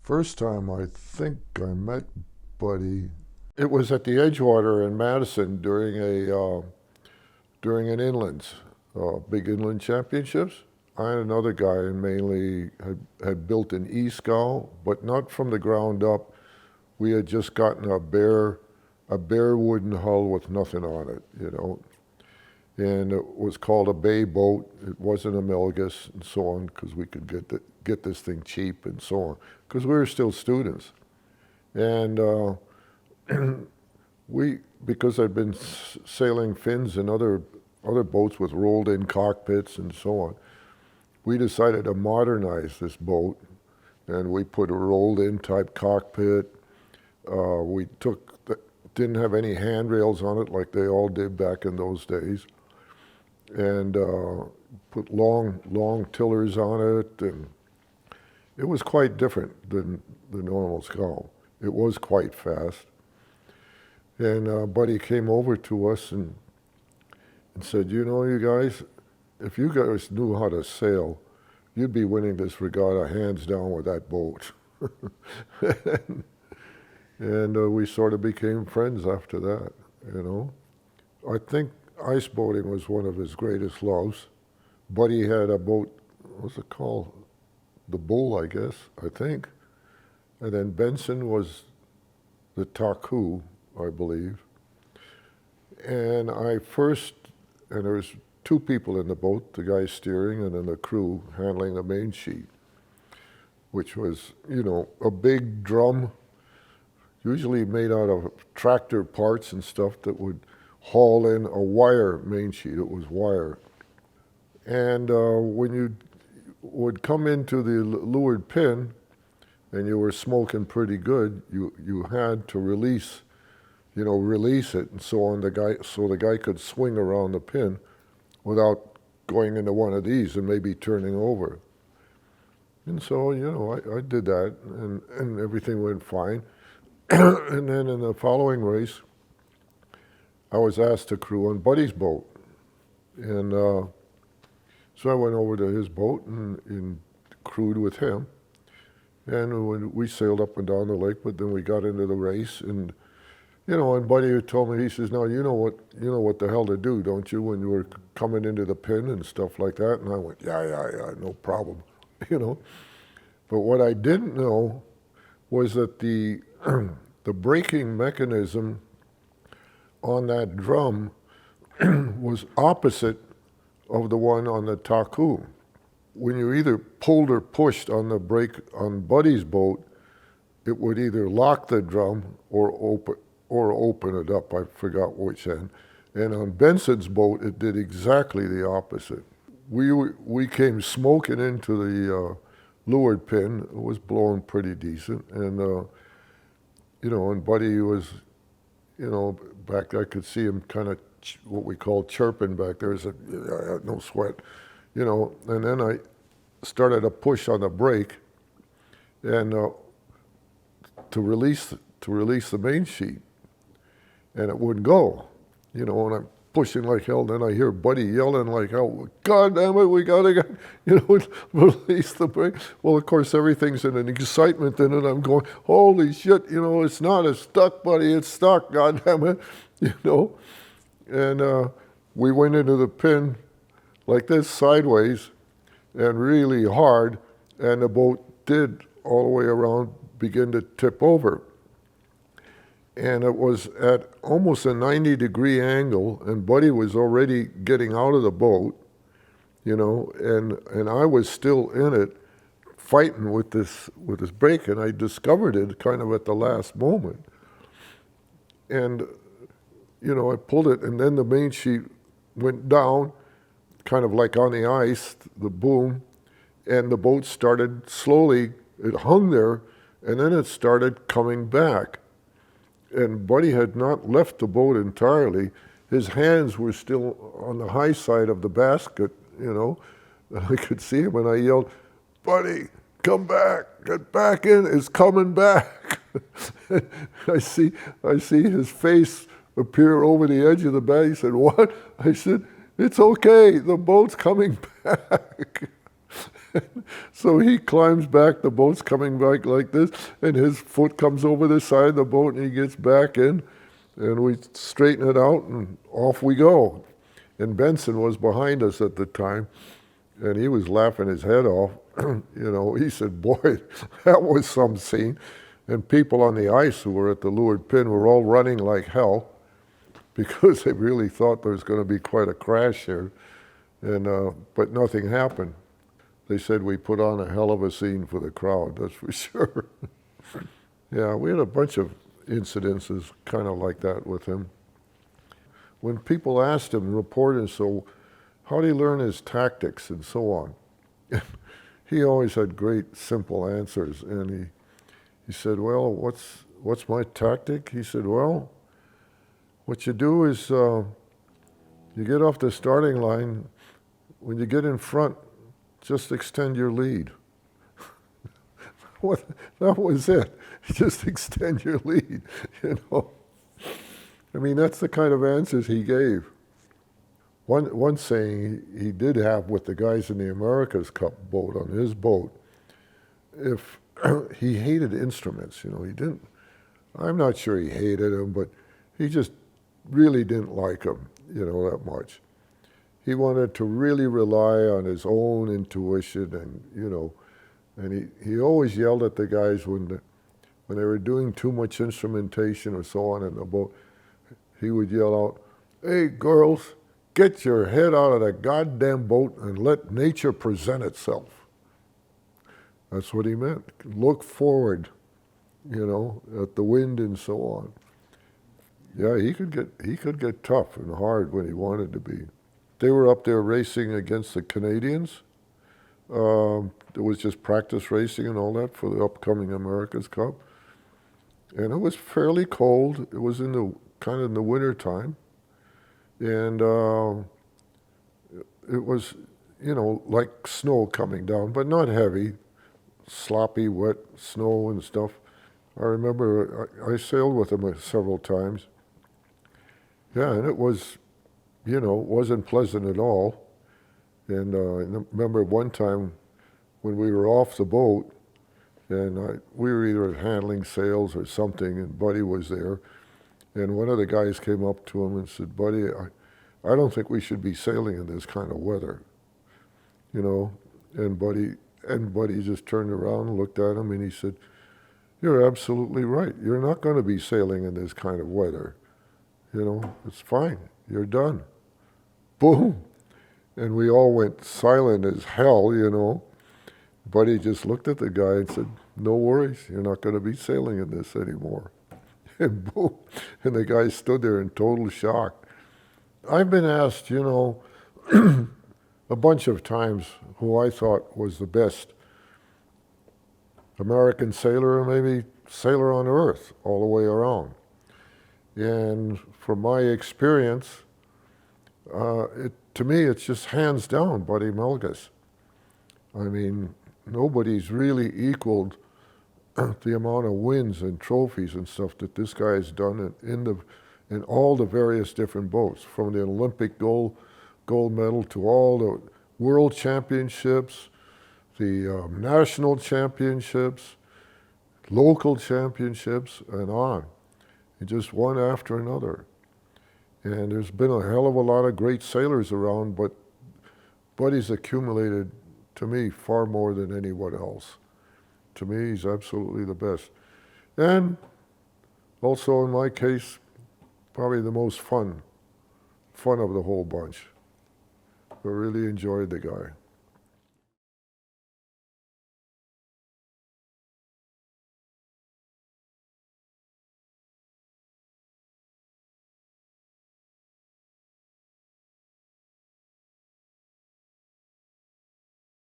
First time I think I met Buddy, it was at the Edgewater in Madison during an inlands, big inland championships. I and another guy mainly had built an e-scow, but not from the ground up. We had just gotten a bare wooden hull with nothing on it, and it was called a bay boat. It wasn't a Melges and so on, because we could get this thing cheap and so on, because we were still students. And because I'd been sailing fins and other boats with rolled-in cockpits and so on, we decided to modernize this boat, and we put a rolled-in type cockpit. We didn't have any handrails on it like they all did back in those days, and put long tillers on it, and it was quite different than the normal scow. It was quite fast. And Buddy came over to us and said, you guys, if you guys knew how to sail, you'd be winning this regatta hands down with that boat. and we sort of became friends after that, I think ice boating was one of his greatest loves. Buddy had a boat, what's it called? The Bull, I guess, I think. And then Benson was the Taku, I believe. And there was two people in the boat, the guy steering and then the crew handling the main sheet, which was, a big drum, usually made out of tractor parts and stuff that would haul in a wire main sheet. It was wire. And when you would come into the leeward pin and you were smoking pretty good, you had to release it and so on, so the guy could swing around the pin without going into one of these and maybe turning over. And so, I did that, and everything went fine. And then in the following race, I was asked to crew on Buddy's boat. And so I went over to his boat and crewed with him. And when we sailed up and down the lake, but then we got into the race, and and Buddy had told me, he says, "Now you know what the hell to do, don't you, when you were coming into the pin and stuff like that?" And I went, yeah, no problem, But what I didn't know was that the braking mechanism on that drum was opposite of the one on the Taku. When you either pulled or pushed on the brake on Buddy's boat, it would either lock the drum or open it up. I forgot which end. And on Benson's boat, it did exactly the opposite. We came smoking into the leeward pin. It was blowing pretty decent, and and Buddy was, back there, I could see him kind of what we call chirping back there. He said, "No sweat," And then I started a push on the brake, and to release the main sheet, and it wouldn't go, and I'm pushing like hell. Then I hear Buddy yelling like hell, "God damn it, we gotta get, release the brake." Well, of course, everything's in an excitement in it. I'm going, "Holy shit, it's not stuck, Buddy, it's stuck, God damn it," And we went into the pin like this sideways and really hard, and the boat did all the way around begin to tip over. And it was at almost a 90-degree angle, and Buddy was already getting out of the boat, and I was still in it, fighting with this brake, and I discovered it kind of at the last moment. And, I pulled it, and then the main sheet went down, kind of like on the ice, the boom, and the boat started slowly, it hung there, and then it started coming back. And Buddy had not left the boat entirely. His hands were still on the high side of the basket, and I could see him, and I yelled, "Buddy, come back, get back in, it's coming back." I see his face appear over the edge of the bag. He said, "What?" I said, "It's okay, the boat's coming back." So he climbs back, the boat's coming back like this, and his foot comes over the side of the boat and he gets back in, and we straighten it out and off we go. And Benson was behind us at the time, and he was laughing his head off. He said, boy, that was some scene. And people on the ice who were at the leeward pin were all running like hell because they really thought there was going to be quite a crash here. But nothing happened. They said we put on a hell of a scene for the crowd, that's for sure. Yeah, we had a bunch of incidences kind of like that with him. When people asked him, reporters, so how did he learn his tactics and so on? He always had great, simple answers. And he said, well, what's my tactic? He said, well, what you do is you get off the starting line. When you get in front, just extend your lead. That was it. Just extend your lead, I mean, that's the kind of answers he gave. One saying he did have with the guys in the America's Cup boat, on his boat, if he hated instruments, he didn't, I'm not sure he hated them, but he just really didn't like them, that much. He wanted to really rely on his own intuition, and he always yelled at the guys when they were doing too much instrumentation or so on in the boat. He would yell out, hey girls, get your head out of the goddamn boat and let nature present itself. That's what he meant. Look forward, at the wind and so on. Yeah, he could get tough and hard when he wanted to be. They were up there racing against the Canadians. It was just practice racing and all that for the upcoming America's Cup. And it was fairly cold. It was kind of in the winter time. And it was, like snow coming down, but not heavy, sloppy, wet snow and stuff. I remember I sailed with him several times. Yeah, and it was, it wasn't pleasant at all. And I remember one time when we were off the boat, and we were either handling sails or something, and Buddy was there. And one of the guys came up to him and said, Buddy, I don't think we should be sailing in this kind of weather. And Buddy just turned around and looked at him and he said, you're absolutely right. You're not going to be sailing in this kind of weather. It's fine. You're done. Boom. And we all went silent as hell, Buddy just looked at the guy and said, no worries. You're not going to be sailing in this anymore. And boom. And the guy stood there in total shock. I've been asked, a bunch of times who I thought was the best American sailor, or maybe sailor on earth all the way around. And from my experience, to me, it's just hands down Buddy Melges. I mean, nobody's really equaled the amount of wins and trophies and stuff that this guy has done in all the various different boats, from the Olympic gold medal to all the world championships, the national championships, local championships, and on. And just one after another. And there's been a hell of a lot of great sailors around, but Buddy's accumulated, to me, far more than anyone else. To me, he's absolutely the best. And also, in my case, probably the most fun of the whole bunch. I really enjoyed the guy.